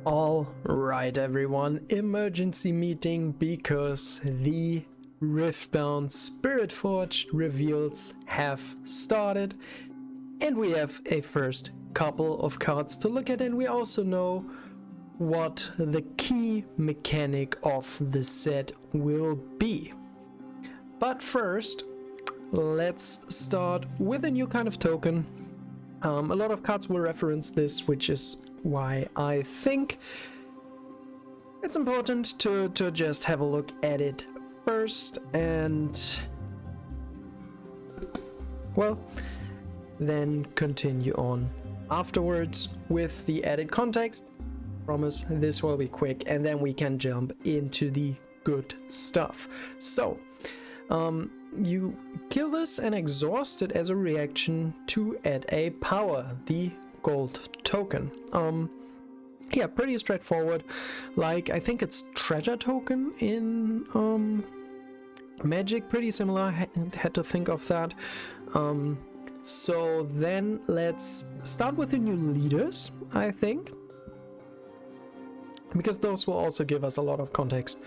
All right, everyone, emergency meeting because the Riftbound Spiritforged reveals have started and we have a first couple of cards to look at, and we also know what the key mechanic of the set will be. But first, let's start with a new kind of token. A lot of cards will reference this, which is why I think it's important to just have a look at it first and, well, then continue on afterwards with the added context. Promise this will be quick, and then we can jump into the good stuff. So, you kill this and exhaust it as a reaction to add a power, the gold token. Yeah, pretty straightforward. Like, I think it's treasure token in Magic, pretty similar. Had to think of that. So then let's start with the new leaders, I think, because those will also give us a lot of context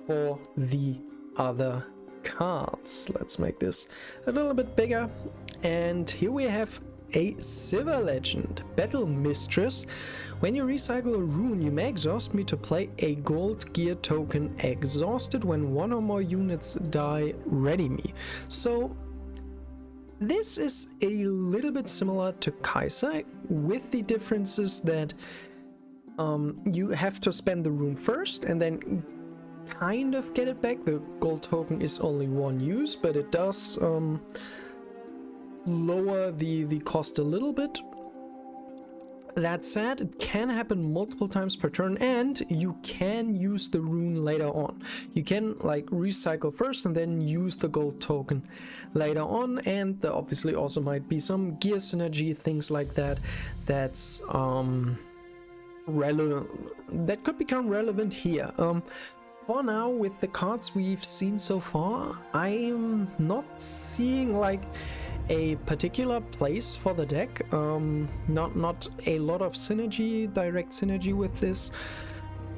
for the other cards. Let's make this a little bit bigger, and here we have a Silver Legend, Battle Mistress. When you recycle a rune, you may exhaust me to play a gold gear token exhausted. When one or more units die, ready me. So this is a little bit similar to Kaiser, with the differences that you have to spend the rune first and then kind of get it back. The gold token is only one use, but it does lower the cost a little bit. That said, it can happen multiple times per turn, and you can use the rune later on. You can like recycle first and then use the gold token later on, and there obviously also might be some gear synergy, things like that, that's relevant, that could become relevant here. For now, with the cards we've seen so far, I'm not seeing like a particular place for the deck. Not a lot of synergy, direct synergy with this.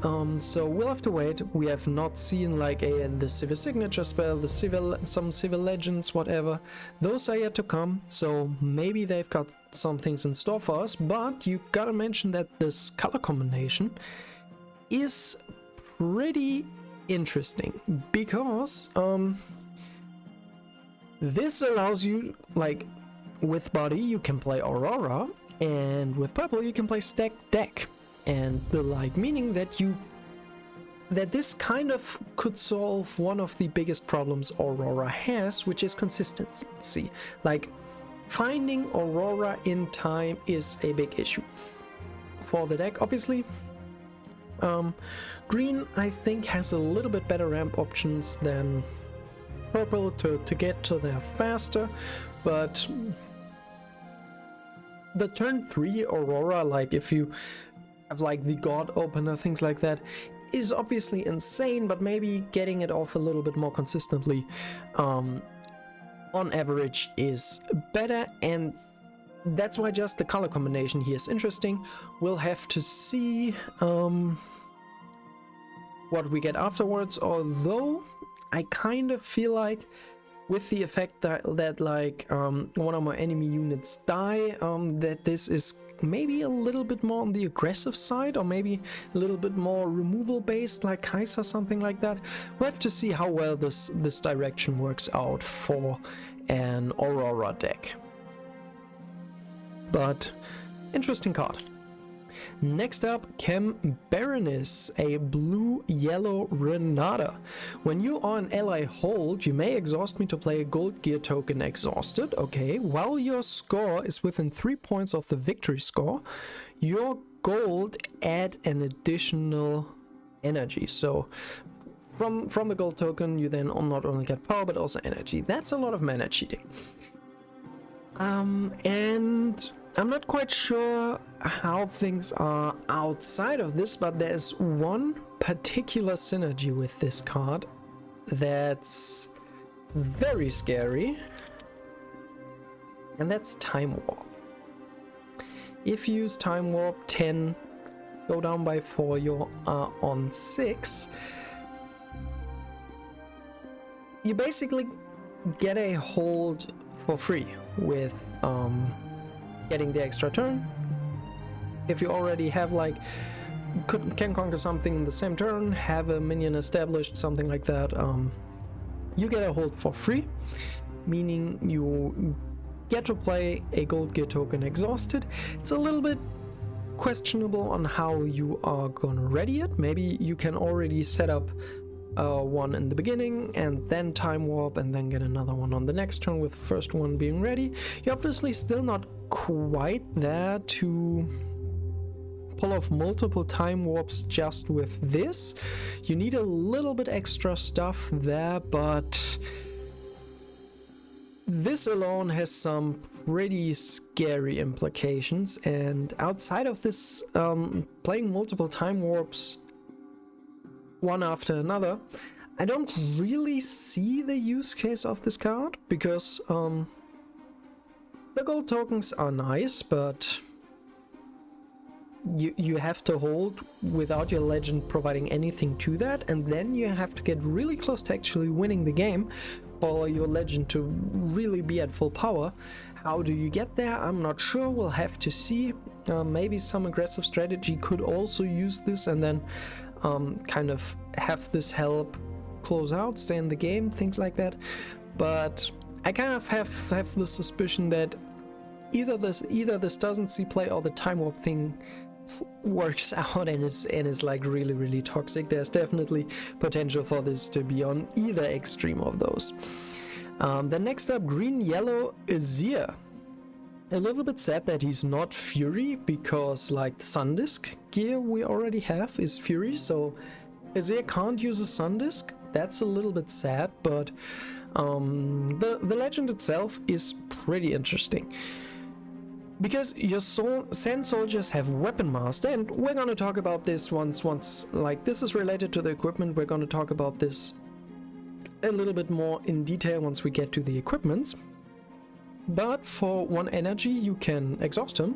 So we'll have to wait. We have not seen like the Civil Signature spell, some Civil Legends, whatever. Those are yet to come, so maybe they've got some things in store for us. But you gotta mention that this color combination is pretty interesting, because this allows you, like, with body you can play Aurora, and with purple you can play stacked deck, and the like, meaning that this kind of could solve one of the biggest problems Aurora has, which is consistency. Like, finding Aurora in time is a big issue for the deck, obviously. Green, I think, has a little bit better ramp options than purple to get to there faster, but the turn 3 Aurora, like if you have like the God Opener, things like that, is obviously insane, but maybe getting it off a little bit more consistently on average is better, and that's why just the color combination here is interesting. We'll have to see what we get afterwards, although I kind of feel like with the effect that like one or more enemy units die, that this is maybe a little bit more on the aggressive side, or maybe a little bit more removal based like Kaiser, something like that. We'll have to see how well this direction works out for an Aurora deck. But interesting card. Next up, Chem Baroness, a blue-yellow Renata. When you are an ally hold, you may exhaust me to play a gold gear token exhausted. Okay, while your score is within 3 points of the victory score, your gold add an additional energy. So from the gold token, you then not only get power but also energy. That's a lot of mana cheating. And I'm not quite sure how things are outside of this, but there's one particular synergy with this card that's very scary, and that's Time Warp. If you use Time Warp, 10 go down by 4, you are on 6. You basically get a hold for free with getting the extra turn. If you already have like can conquer something in the same turn, have a minion established, something like that, you get a hold for free, meaning you get to play a gold gear token exhausted. It's a little bit questionable on how you are gonna ready it. Maybe you can already set up one in the beginning and then time warp and then get another one on the next turn with the first one being ready. You're obviously still not quite there to pull off multiple time warps just with this. You need a little bit extra stuff there, but this alone has some pretty scary implications, and outside of this, playing multiple time warps one after another, I don't really see the use case of this card, because the gold tokens are nice, but you have to hold without your legend providing anything to that, and then you have to get really close to actually winning the game for your legend to really be at full power. How do you get there? I'm not sure. We'll have to see. Maybe some aggressive strategy could also use this and then kind of have this help close out, stay in the game, things like that. But I kind of have the suspicion that either this doesn't see play or the time warp thing works out and is like really toxic. There's definitely potential for this to be on either extreme of those. Then next up, green yellow Azir. A little bit sad that he's not Fury, because like the Sun Disk gear we already have is Fury, so Azir can't use a Sun Disk. That's a little bit sad, but the legend itself is pretty interesting, because your Sand Soldiers have Weapon Master, and we're gonna talk about this once like this is related to the equipment. We're gonna talk about this a little bit more in detail once we get to the equipments. But for 1 energy you can exhaust him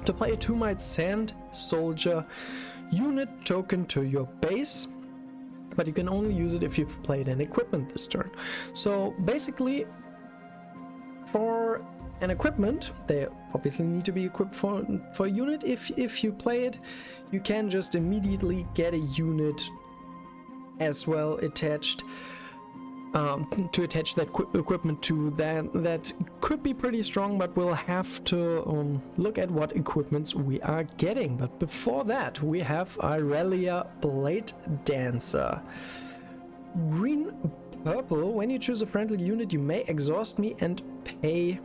to play a 2-might Sand Soldier unit token to your base, but you can only use it if you've played an equipment this turn. So basically, for an equipment, they obviously need to be equipped for a unit. If you play it, you can just immediately get a unit as well attached, to attach that equipment to that could be pretty strong, but we'll have to look at what equipments we are getting. But before that, we have Irelia Blade Dancer. Green purple, when you choose a friendly unit, you may exhaust me and pay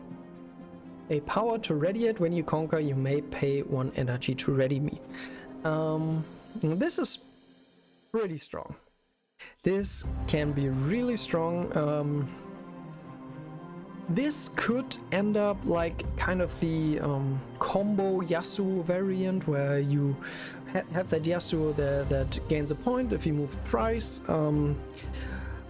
a power to ready it. When you conquer, you may pay 1 energy to ready me. This is pretty strong. This can be really strong. This could end up like kind of the combo Yasuo variant, where you have that Yasuo that gains a point if you move twice,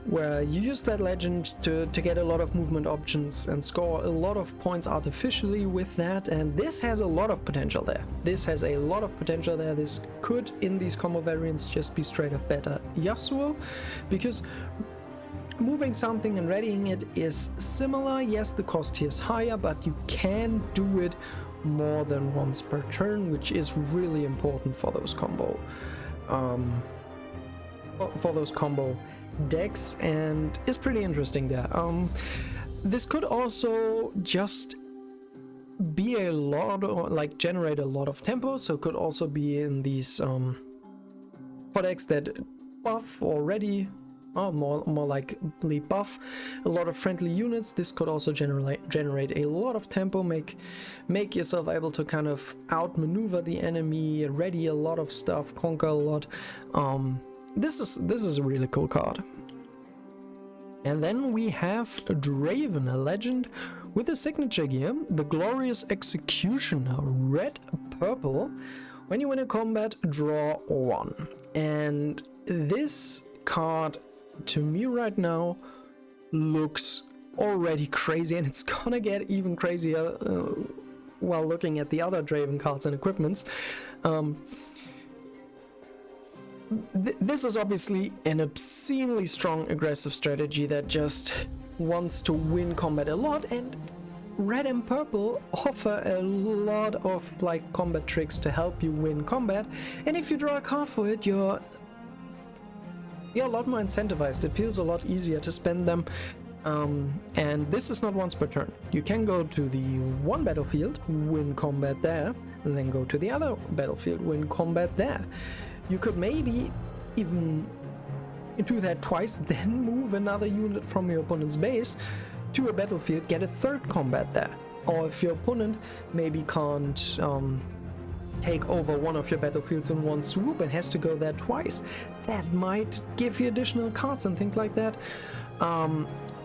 where you use that legend to get a lot of movement options and score a lot of points artificially with that, and this has a lot of potential there. This could, in these combo variants, just be straight up better Yasuo, because moving something and readying it is similar. Yes, the cost here is higher, but you can do it more than once per turn, which is really important for those combo decks, and is pretty interesting there. This could also just be a lot of, like, generate a lot of tempo, so it could also be in these for decks that buff already, or more likely buff a lot of friendly units. This could also generate a lot of tempo, make yourself able to kind of outmaneuver the enemy, ready a lot of stuff, conquer a lot. This is a really cool card. And then we have Draven, a legend with a signature gear, the Glorious Executioner, red purple. When you win a combat, draw 1. And this card, to me right now, looks already crazy, and it's gonna get even crazier while looking at the other Draven cards and equipments. this is obviously an obscenely strong aggressive strategy that just wants to win combat a lot, and red and purple offer a lot of like combat tricks to help you win combat, and if you draw a card for it, you're a lot more incentivized. It feels a lot easier to spend them. And this is not once per turn. You can go to the one battlefield, win combat there, and then go to the other battlefield, win combat there. You could maybe even do that twice, then move another unit from your opponent's base to a battlefield, get a third combat there. Or if your opponent maybe can't take over one of your battlefields in one swoop and has to go there twice, that might give you additional cards and things like that.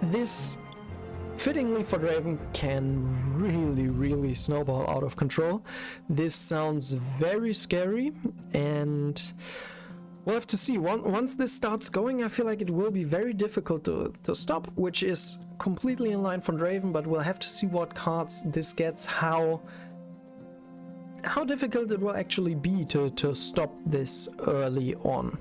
This, fittingly for Draven, can really snowball out of control. This sounds very scary, and we'll have to see. Once this starts going, I feel like it will be very difficult to stop, which is completely in line for Draven, but we'll have to see what cards this gets, how difficult it will actually be to stop this early on.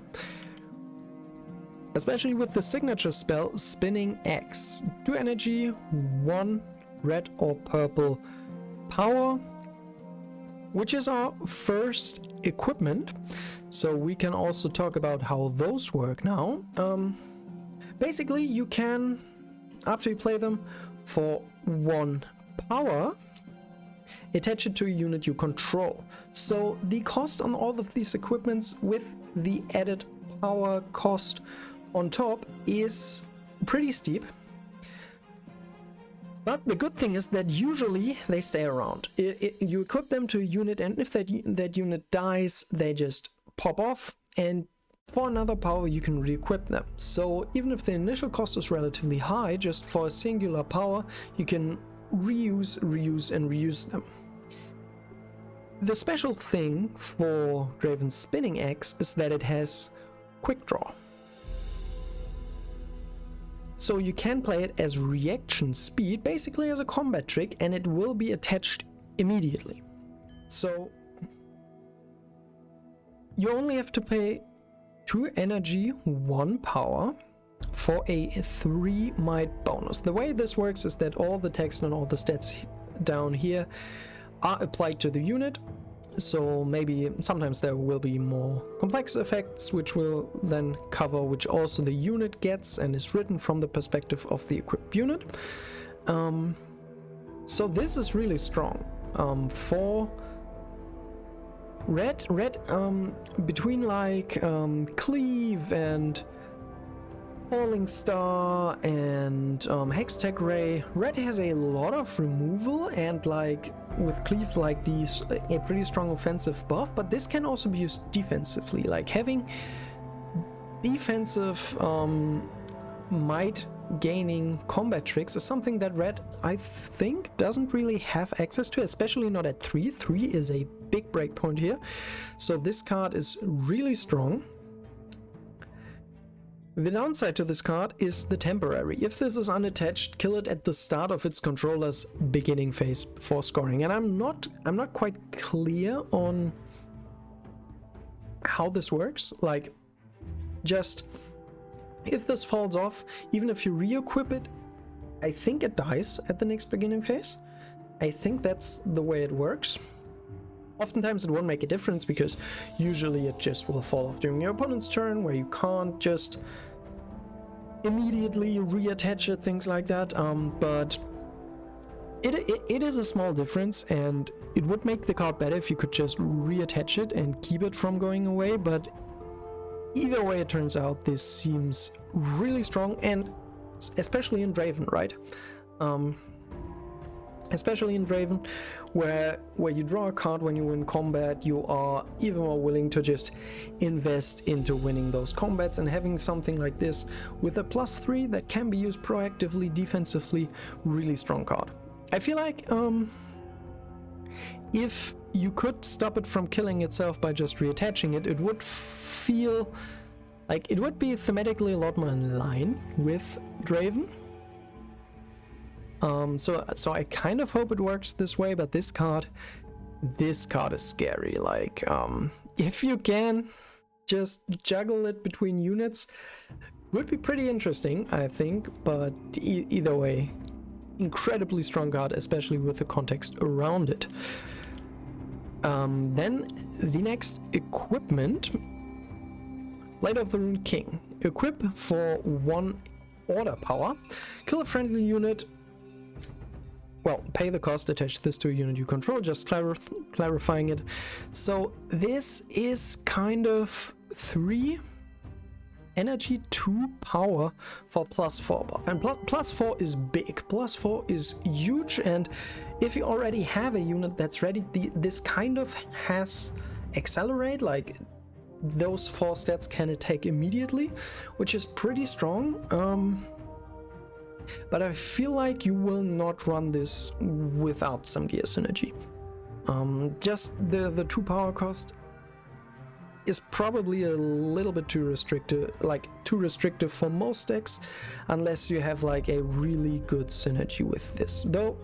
Especially with the signature spell Spinning X. 2 energy, 1 red or purple power, which is our first equipment. So we can also talk about how those work now. Basically, you can, after you play them, for 1 power, attach it to a unit you control. So the cost on all of these equipments with the added power cost on top is pretty steep. But the good thing is that usually they stay around. You equip them to a unit, and if that unit dies, they just pop off, and for another power you can re-equip them. So even if the initial cost is relatively high, just for a singular power, you can reuse and reuse them. The special thing for Draven's Spinning X is that it has quick draw. So you can play it as reaction speed, basically as a combat trick, and it will be attached immediately. So you only have to pay 2 energy, 1 power for a 3 might bonus. The way this works is that all the text and all the stats down here are applied to the unit. So maybe sometimes there will be more complex effects which will then cover which also the unit gets and is written from the perspective of the equipped unit. So this is really strong. For red between like Cleave and Falling Star and Hextech Ray, red has a lot of removal, and like with Cleave, like these a pretty strong offensive buff, but this can also be used defensively. Like having defensive might gaining combat tricks is something that red, I think, doesn't really have access to, especially not at 3. 3 is a big breakpoint here, so this card is really strong. The downside to this card is the temporary. If this is unattached, kill it at the start of its controller's beginning phase for scoring. And I'm not quite clear on how this works. Like, just if this falls off, even if you re-equip it, I think it dies at the next beginning phase. I think that's the way it works. Oftentimes it won't make a difference because usually it just will fall off during your opponent's turn, where you can't just immediately reattach it, things like that. But it is a small difference, and it would make the card better if you could just reattach it and keep it from going away. But either way it turns out, this seems really strong, and especially in Draven, right? Especially in Draven, where you draw a card when you win combat, you are even more willing to just invest into winning those combats, and having something like this with a +3 that can be used proactively, defensively, really strong card. I feel like if you could stop it from killing itself by just reattaching it, it would feel like it would be thematically a lot more in line with Draven. So I kind of hope it works this way, but this card is scary. Like, if you can just juggle it between units. Would be pretty interesting, I think, but either way, incredibly strong card, especially with the context around it. Then the next equipment, Blade of the Rune King. Equip for 1 order power, kill a friendly unit. Well, pay the cost, attach this to a unit you control, just clarifying it. So this is kind of 3 energy, 2 power for +4 buff. And +4 is big, +4 is huge, and if you already have a unit that's ready, this kind of has accelerate, like those 4 stats can attack immediately, which is pretty strong. But I feel like you will not run this without some gear synergy. Just the 2 power cost is probably a little bit too restrictive for most decks, unless you have like a really good synergy with this. Though,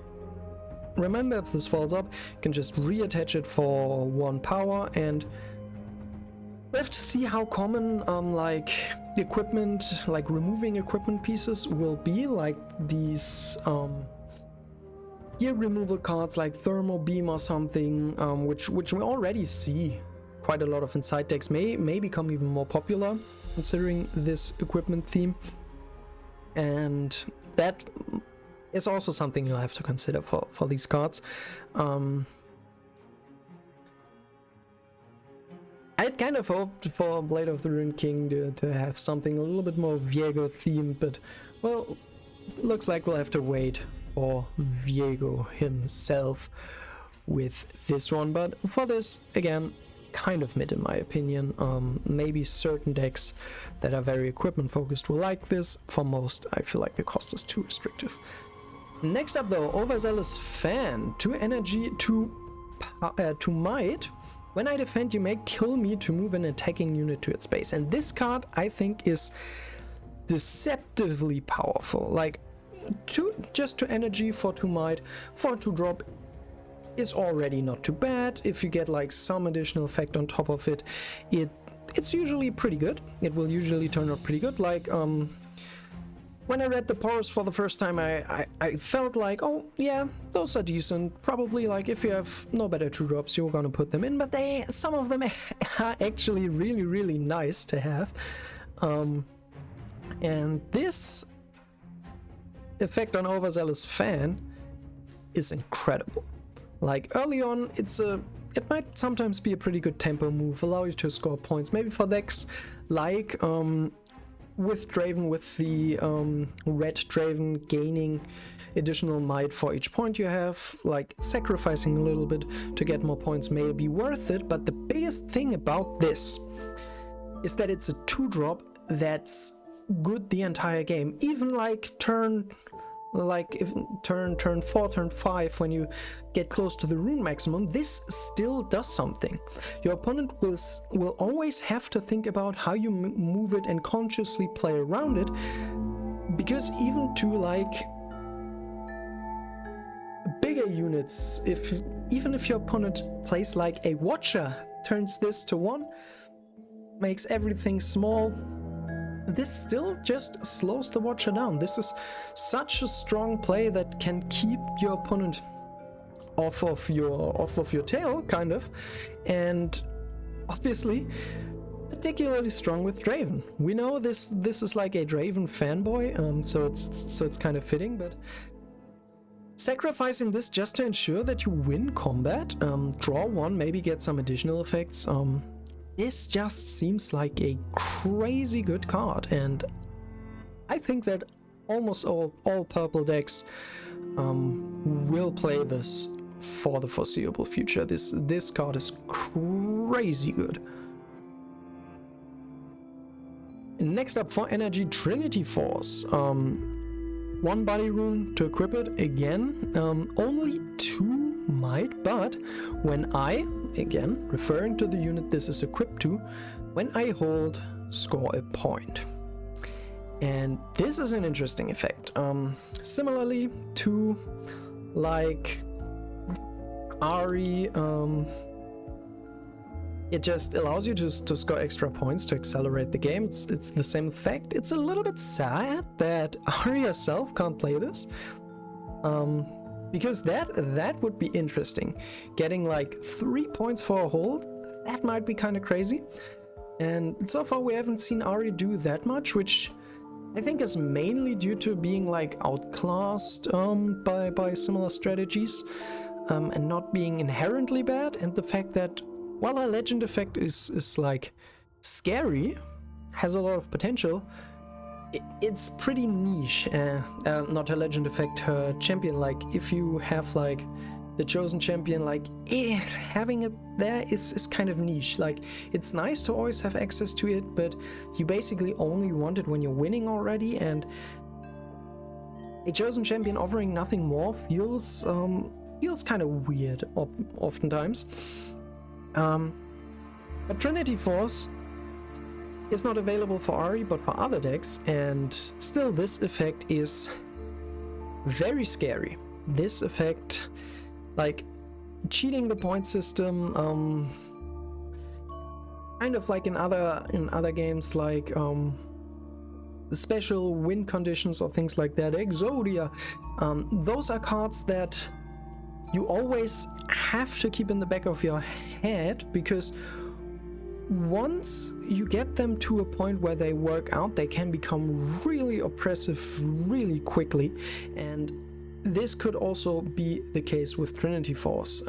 remember, if this falls up, you can just reattach it for 1 power, and we have to see how common like equipment, like removing equipment pieces will be, like these gear removal cards like Thermal Beam or something, which we already see quite a lot of inside decks, may become even more popular considering this equipment theme, and that is also something you'll have to consider for these cards. I'd kind of hoped for Blade of the Rune King to have something a little bit more Viego themed, but well, looks like we'll have to wait for Viego himself with this one. But for this, again, kind of mid in my opinion. Maybe certain decks that are very equipment focused will like this. For most, I feel like the cost is too restrictive. Next up though, Overzealous Fan. 2 energy, 2 might. When I defend, you may kill me to move an attacking unit to its base. And this card, I think, is deceptively powerful. Like, just 2 energy for 2 might, for 2 drop is already not too bad. If you get like some additional effect on top of it, it's usually pretty good. It will usually turn out pretty good. Like, when I read the powers for the first time, I felt like, oh yeah, those are decent. Probably like if you have no better 2 drops, you're gonna put them in, but some of them are actually really, really nice to have. And this effect on Overzealous Fan is incredible. Like early on, it might sometimes be a pretty good tempo move, allow you to score points. Maybe for decks like with Draven, with the red Draven gaining additional might for each point you have, like sacrificing a little bit to get more points may be worth it. But the biggest thing about this is that it's a 2 drop that's good the entire game. Even like turn 4, turn 5, when you get close to the rune maximum, this still does something. Your opponent will always have to think about how you move it and consciously play around it, because even to like bigger units, even if your opponent plays like a Watcher, turns this to 1, makes everything small, this still just slows the Watcher down. This is such a strong play that can keep your opponent off of your tail, kind of, and obviously particularly strong with Draven. We know this is like a Draven fanboy, so it's kind of fitting, but sacrificing this just to ensure that you win combat, draw 1, maybe get some additional effects, this just seems like a crazy good card, and I think that almost all purple decks will play this for the foreseeable future. This card is crazy good. Next up for energy, Trinity Force. 1 body rune to equip it again. Only 2 might, but when again, referring to the unit this is equipped to, when I hold, score a point. And this is an interesting effect. Similarly to like Ari, it just allows you to score extra points to accelerate the game. It's the same effect. It's a little bit sad that Ari herself can't play this, because that would be interesting. Getting like 3 points for a hold, that might be kind of crazy. And so far we haven't seen Ari do that much, which I think is mainly due to being like outclassed by similar strategies, and not being inherently bad, and the fact that while her legend effect is like scary, has a lot of potential, it's pretty niche. Not her legend effect, her champion. Like if you have like the chosen champion, like having it there is kind of niche. Like it's nice to always have access to it, but you basically only want it when you're winning already, and a chosen champion offering nothing more feels kind of weird oftentimes. But Trinity Force is not available for Ari, but for other decks, and still this effect is very scary. This effect, like cheating the point system, kind of like in other games, like special win conditions or things like that, Exodia, those are cards that you always have to keep in the back of your head, because once you get them to a point where they work out, they can become really oppressive really quickly, and this could also be the case with Trinity Force,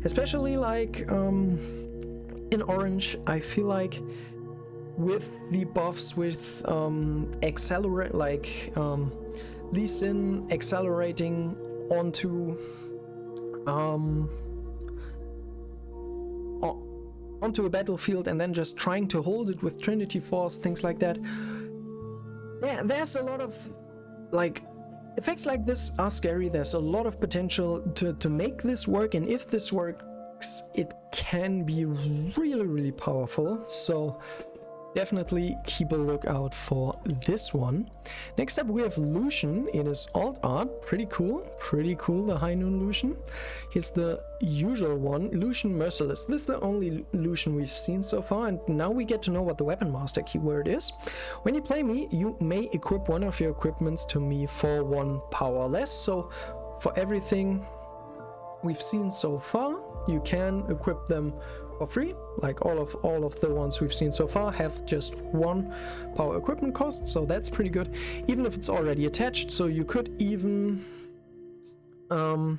especially like in Orange. I feel like with the buffs with accelerate, like Lee Sin accelerating onto a battlefield and then just trying to hold it with Trinity Force, things like that. There's a lot of like effects like this are scary. There's a lot of potential to make this work, and if this works, it can be really, really powerful. So definitely keep a lookout for this one. Next up we have Lucian in his alt art. Pretty cool, the High Noon Lucian. Here's the usual one, Lucian Merciless. This is the only Lucian we've seen so far, and now we get to know what the Weapon Master keyword is. When you play me, you may equip one of your equipments to me for 1 power less. So for everything we've seen so far, you can equip them for free. Like all of the ones we've seen so far have just 1 power equipment cost, so that's pretty good, even if it's already attached. So you could even from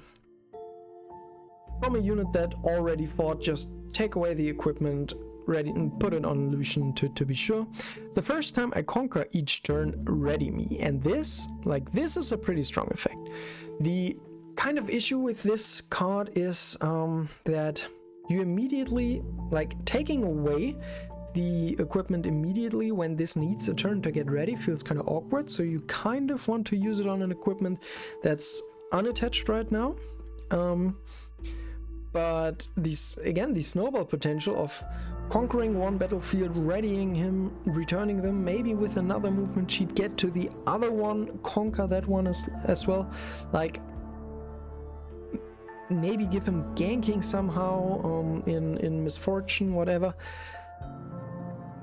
a unit that already fought, just take away the equipment ready and put it on Lucian to be sure. The first time I conquer each turn, ready me, and this is a pretty strong effect. The kind of issue with this card is that you immediately, like, taking away the equipment immediately when this needs a turn to get ready feels kind of awkward, so you kind of want to use it on an equipment that's unattached right now. But the snowball potential of conquering one battlefield, readying him, returning them, maybe with another movement cheat, get to the other one, conquer that one as well, like maybe give him ganking somehow in Misfortune, whatever.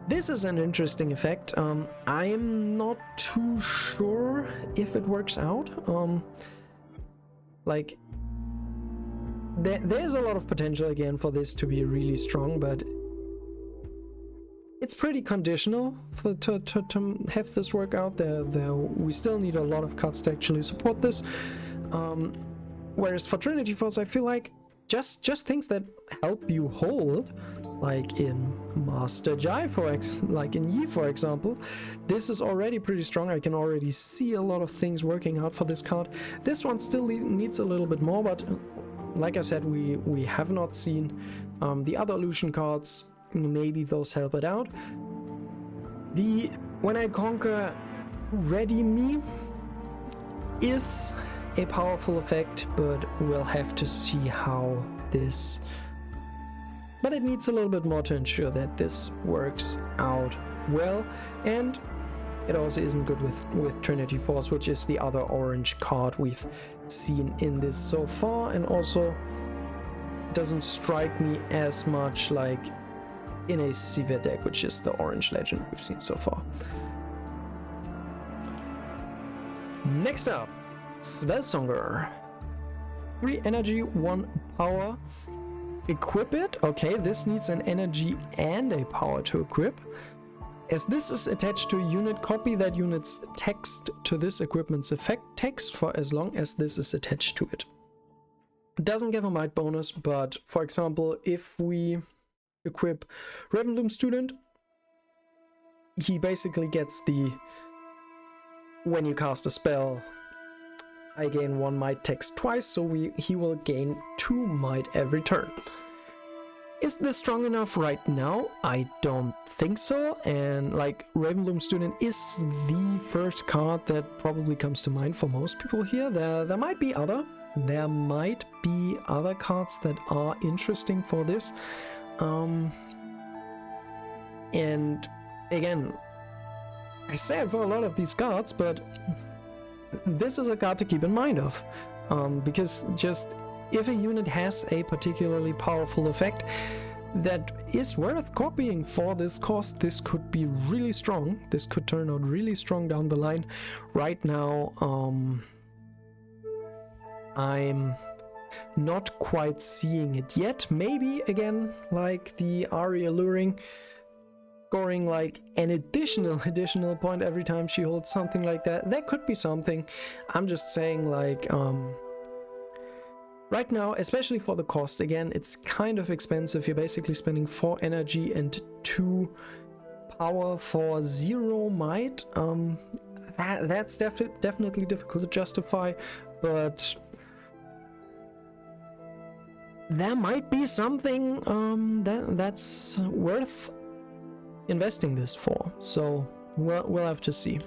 This is an interesting effect. I am not too sure if it works out. Like, there's a lot of potential again for this to be really strong, but it's pretty conditional to have this work out. We still need a lot of cards to actually support this. Whereas for Trinity Force, I feel like just things that help you hold, like in Master Jai, like in Yi, for example, this is already pretty strong. I can already see a lot of things working out for this card. This one still needs a little bit more, but like I said, we have not seen the other illusion cards. Maybe those help it out. The When I Conquer, Ready Me is a powerful effect, but we'll have to see how this... But it needs a little bit more to ensure that this works out well, and it also isn't good with Trinity Force, which is the other orange card we've seen in this so far, and also doesn't strike me as much like in a severe deck, which is the orange legend we've seen so far. Next up, Spellsonger. 3 energy, 1 power. Equip it. Okay, this needs an energy and a power to equip. As this is attached to a unit, copy that unit's text to this equipment's effect text for as long as this is attached to it. It doesn't give a might bonus, but for example, if we equip Riftbound student, he basically gets the, when you cast a spell, I gain 1 might text twice, so he will gain 2 might every turn. Is this strong enough right now? I don't think so, and like Riftbound student is the first card that probably comes to mind for most people here. There might be other cards that are interesting for this. And again, I say it for a lot of these cards, but this is a card to keep in mind of, because just if a unit has a particularly powerful effect that is worth copying for this cost, this could be really strong. This could turn out really strong down the line. Right now, I'm not quite seeing it yet. Maybe again, like the Ari Alluring, scoring like an additional point every time she holds something like that. That could be something. I'm just saying, like, right now, especially for the cost, again, it's kind of expensive. You're basically spending 4 energy and 2 power for 0 might. That's definitely difficult to justify, but there might be something that's worth investing this for. So we'll have to see.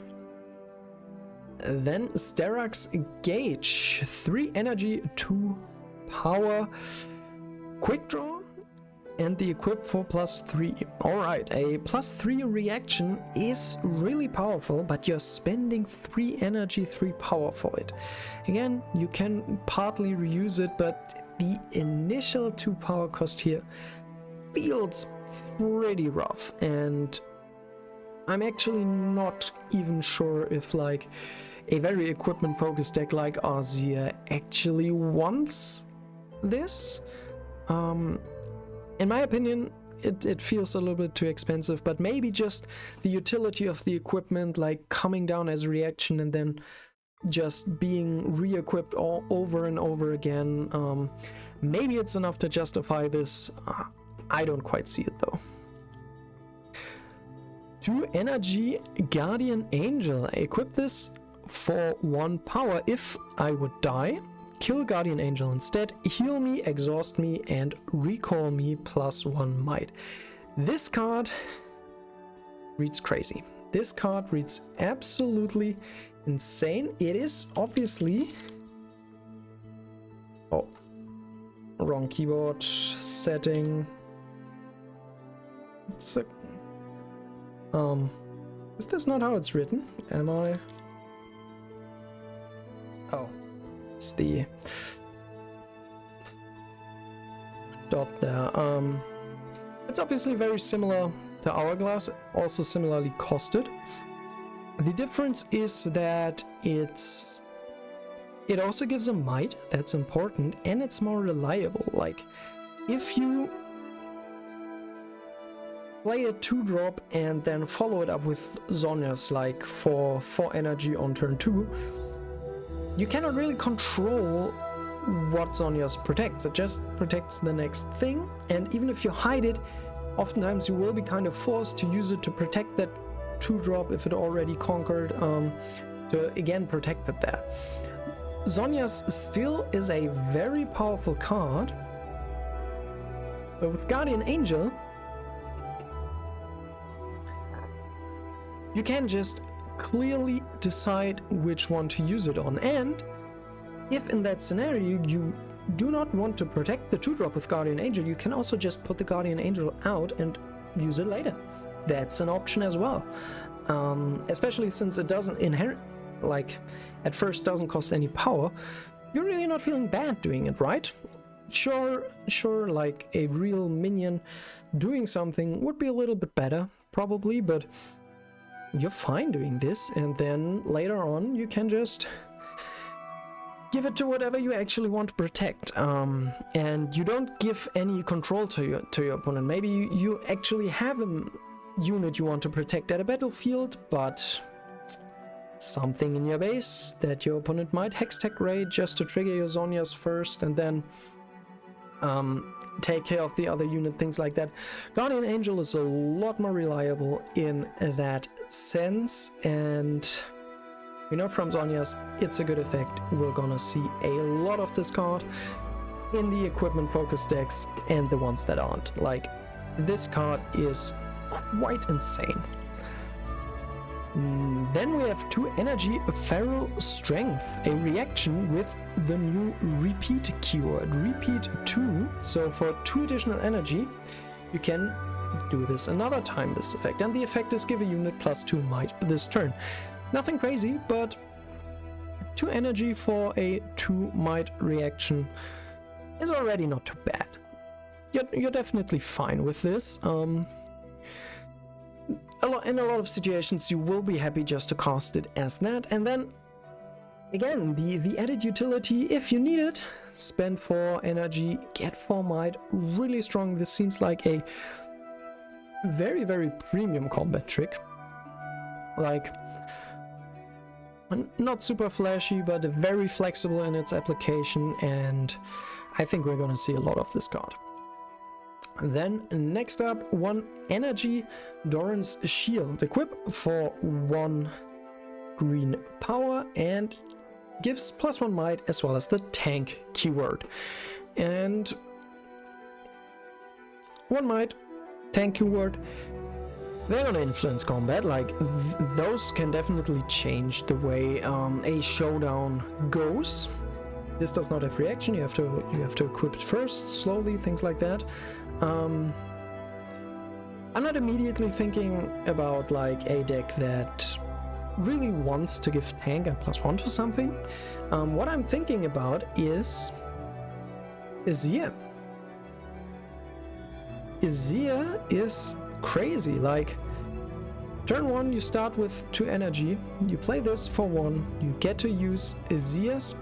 Then Sterrak's Gauge, 3 energy, 2 power, quick draw, and the equip for +3. Alright, a +3 reaction is really powerful, but you're spending 3 energy, 3 power for it. Again, you can partly reuse it, but the initial 2 power cost here feels pretty rough, and I'm actually not even sure if like a very equipment focused deck like Azir actually wants this. In my opinion, it feels a little bit too expensive, but maybe just the utility of the equipment, like coming down as a reaction and then just being re-equipped all over and over again. Maybe it's enough to justify this. I don't quite see it though. 2 energy, Guardian Angel. Equip this for 1 power. If I would die, kill Guardian Angel instead, heal me, exhaust me, and recall me +1 might. This card reads crazy. This card reads absolutely insane. It is obviously... Oh, wrong keyboard setting. It's a... is this not how it's written? Am I... Oh, it's the dot there. It's obviously very similar to Hourglass, also similarly costed. The difference is that it also gives a might, that's important, and it's more reliable. Like, if you play a 2-drop and then follow it up with Zhonya's, like for 4 energy on turn 2, you cannot really control what Zhonya's protects. It just protects the next thing, and even if you hide it, oftentimes you will be kind of forced to use it to protect that 2-drop if it already conquered, to again protect it there. Zhonya's still is a very powerful card, but with Guardian Angel, you can just clearly decide which one to use it on, and if in that scenario you do not want to protect the 2-drop with Guardian Angel, you can also just put the Guardian Angel out and use it later. That's an option as well, especially since it doesn't inherit, like at first doesn't cost any power. You're really not feeling bad doing it, right? Sure, like a real minion doing something would be a little bit better, probably, but you're fine doing this, and then later on you can just give it to whatever you actually want to protect, and you don't give any control to your opponent. Maybe you actually have a unit you want to protect at a battlefield, but something in your base that your opponent might Hextech raid just to trigger your Zhonya's first, and then take care of the other unit, things like that. Guardian Angel is a lot more reliable in that sense, and we know from Zhonya's it's a good effect. We're gonna see a lot of this card in the equipment focus decks and the ones that aren't. Like, this card is quite insane. Then we have 2 energy, Feral Strength, a reaction with the new Repeat keyword, Repeat 2. So for 2 additional energy, you can do this another time, this effect. And the effect is give a unit +2 might this turn. Nothing crazy, but 2 energy for a 2 might reaction is already not too bad. You're definitely fine with this. In a lot of situations you will be happy just to cast it as that, and then again the added utility, if you need it, spend 4 energy, get 4 might, really strong. This seems like a very premium combat trick, like not super flashy but very flexible in its application, and I think we're gonna see a lot of this card. Then next up, 1 energy, Doran's Shield. Equip for 1 green power and gives +1 might as well as the tank keyword. And 1 might, tank keyword, they're gonna influence combat. Like, those can definitely change the way a showdown goes. This does not have reaction, you have to equip it first, slowly, things like that. I'm not immediately thinking about like a deck that really wants to give tank and +1 to something. What I'm thinking about is Azir. Azir is crazy. Like, turn 1 you start with 2 energy, you play this for 1, you get to use Azir's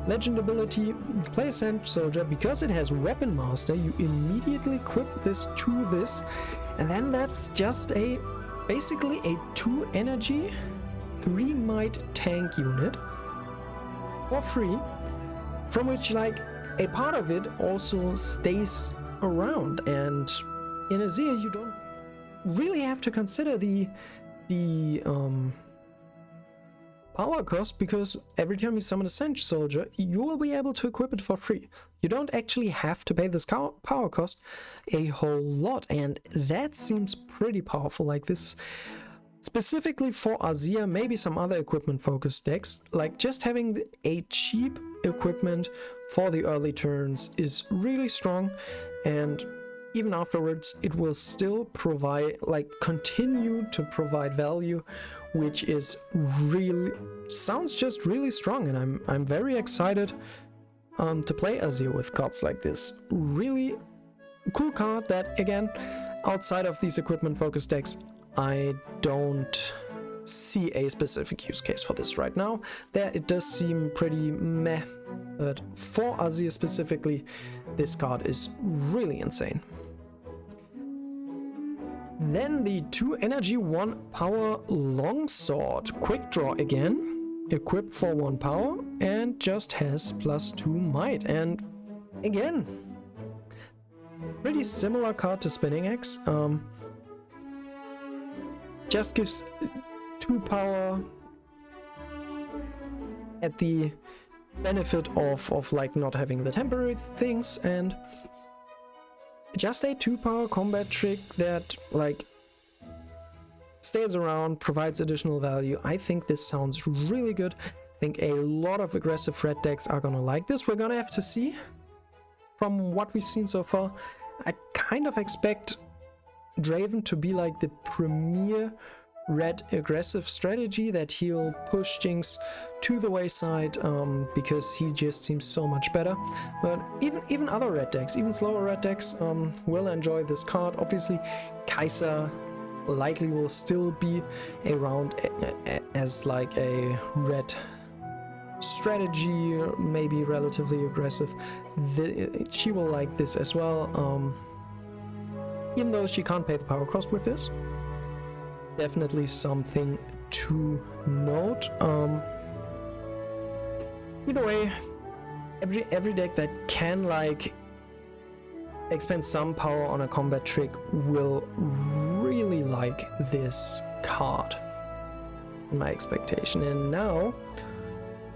legend ability, play a Sand Soldier. Because it has Weapon Master, you immediately equip this to this, and then that's just basically a 2 energy, 3 might tank unit for free, from which like a part of it also stays around. And in Azir you don't really have to consider the power cost, because every time you summon a Sand Soldier, you will be able to equip it for free. You don't actually have to pay this power cost a whole lot, and that seems pretty powerful. Like, this specifically for Azir, maybe some other equipment focused decks, like just having a cheap equipment for the early turns is really strong, and even afterwards it will still provide, like, continue to provide value, which is really, sounds just really strong. And I'm very excited to play Azir with cards like this. Really cool card that, again, outside of these equipment focused decks, I don't see a specific use case for this right now. There it does seem pretty meh, but for Azir specifically, this card is really insane. Then the 2 energy, 1 power longsword, quick draw again, equipped for 1 power, and just has +2 might. And again, pretty similar card to Spinning Axe. Just gives 2 power at the benefit of like not having the temporary things, and just a 2 power combat trick that like stays around, provides additional value. I think this sounds really good. I think a lot of aggressive red decks are gonna like this. We're gonna have to see. From what we've seen so far, I kind of expect Draven to be like the premier red aggressive strategy that he'll push Jinx to the wayside because he just seems so much better. But even other red decks, even slower red decks, will enjoy this card. Obviously, Kai'Sa likely will still be around as like a red strategy, maybe relatively aggressive. She will like this as well, even though she can't pay the power cost with this. Definitely something to note. Either way, every deck that can like expend some power on a combat trick will really like this card, in my expectation. And now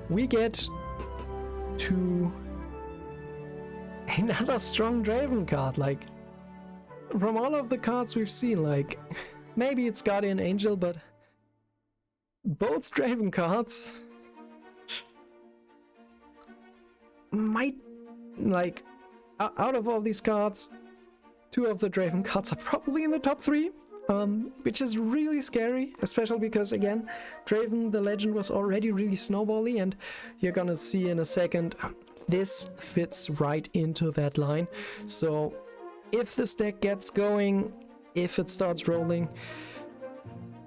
we get to another strong Draven card. Like, from all of the cards we've seen, like, maybe it's Guardian Angel, but both Draven cards might, like, out of all these cards, 2 of the Draven cards are probably in the top 3, which is really scary, especially because, again, Draven the legend was already really snowbally, and you're gonna see in a second, this fits right into that line. So if this deck gets going, if it starts rolling,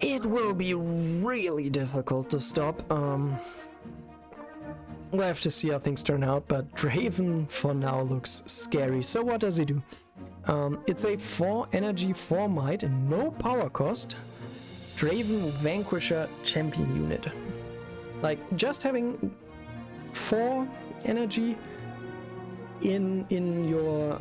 it will be really difficult to stop. We'll have to see how things turn out, but Draven for now looks scary. So what does he do? It's a 4 energy, 4 might, and no power cost Draven Vanquisher champion unit. Like, just having 4 energy in your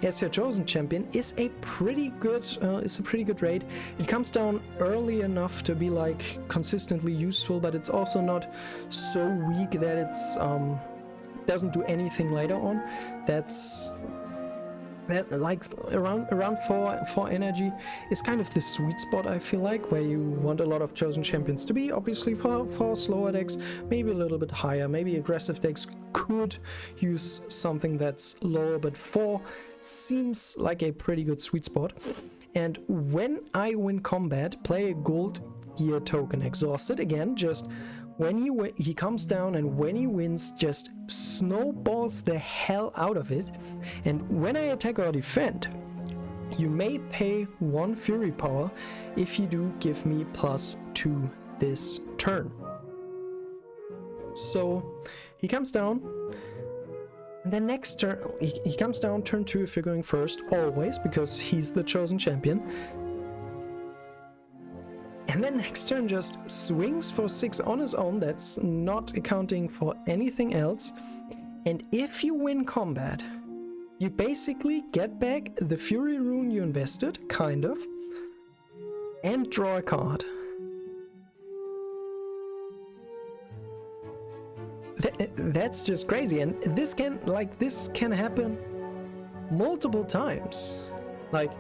as your chosen champion is a pretty good raid. It comes down early enough to be like consistently useful, but it's also not so weak that it's doesn't do anything later on. That like around 4 energy is kind of the sweet spot, I feel like, where you want a lot of chosen champions to be. Obviously for slower decks, maybe a little bit higher, maybe aggressive decks could use something that's lower, but 4 seems like a pretty good sweet spot. And when I win combat, play a gold gear token exhausted. Again, just when he comes down, and when he wins, just snowballs the hell out of it. And when I attack or defend, you may pay 1 fury power. If you do, give me +2 this turn. So he comes down, and then next turn he comes down turn 2 if you're going first, always, because he's the chosen champion. And then next turn just swings for 6 on his own. That's not accounting for anything else. And if you win combat, you basically get back the Fury rune you invested, kind of, and draw a card. That's just crazy. And this can happen multiple times. Like,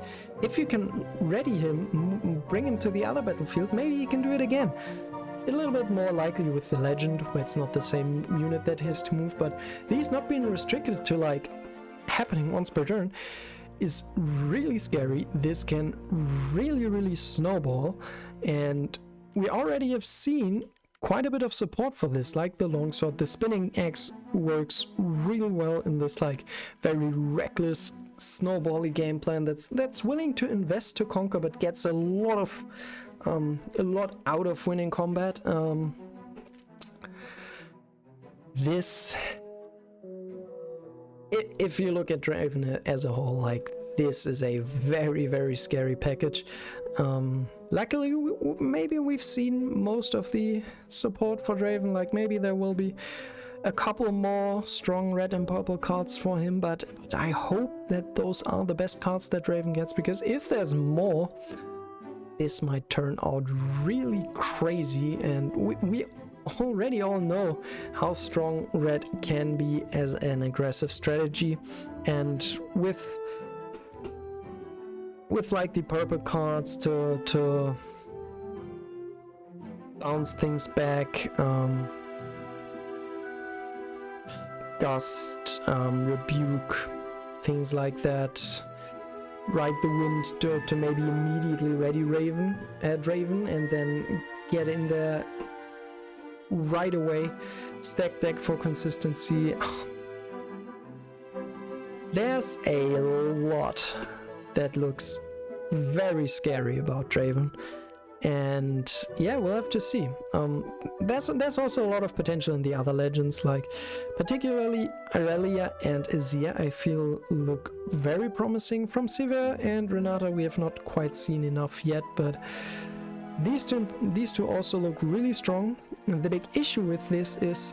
if you can ready him, bring him to the other battlefield, maybe you can do it again. A little bit more likely with the legend, where it's not the same unit that has to move, but these not being restricted to like happening once per turn is really scary. This can really snowball, and we already have seen quite a bit of support for this, like the longsword. The spinning axe works really well in this like very reckless snowbally game plan that's willing to invest to conquer, but gets a lot out of winning combat. This, if you look at Draven as a whole, like, this is a very scary package. Luckily, maybe we've seen most of the support for Draven. Like, maybe there will be a couple more strong red and purple cards for him, but I hope that those are the best cards that Draven gets, because if there's more, this might turn out really crazy. And we already all know how strong red can be as an aggressive strategy, and with like the purple cards to bounce things back, Gust, Rebuke, things like that. ride the wind to maybe immediately ready Draven, and then get in there right away. Stack deck for consistency. There's a lot that looks very scary about Draven. And yeah, we'll have to see. There's also a lot of potential in the other legends, like particularly Aurelia and Azir. I feel look very promising. From Sivir and Renata we have not quite seen enough yet, but these two also look really strong. And the big issue with this is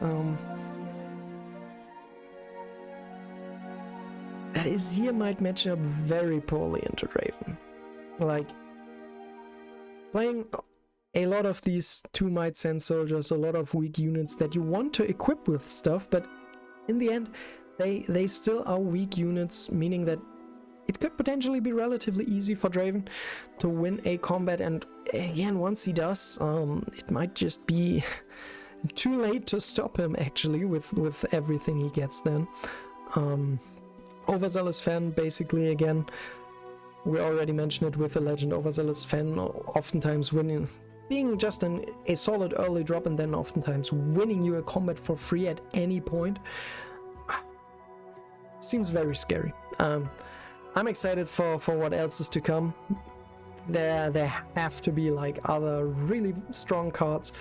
that Azir might match up very poorly into Draven. Like, playing a lot of these 2 Might Send soldiers, a lot of weak units that you want to equip with stuff, but in the end they still are weak units, meaning that it could potentially be relatively easy for Draven to win a combat, and again, once he does, it might just be too late to stop him actually with everything he gets then. Overzealous Fan, basically, again, we already mentioned it with the legend. Overzealous Fan oftentimes being just a solid early drop, and then oftentimes winning you a combat for free at any point. Seems very scary. I'm excited for what else is to come. There have to be like other really strong cards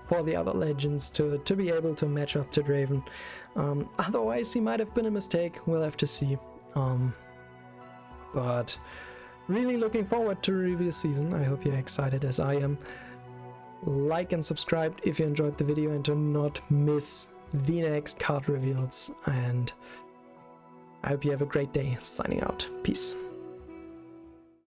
for the other legends to be able to match up to Draven. Otherwise, he might have been a mistake. We'll have to see. But really looking forward to review season. I hope you're excited as I am. Like and subscribe if you enjoyed the video, and do not miss the next card reveals. And I hope you have a great day. Signing out. Peace.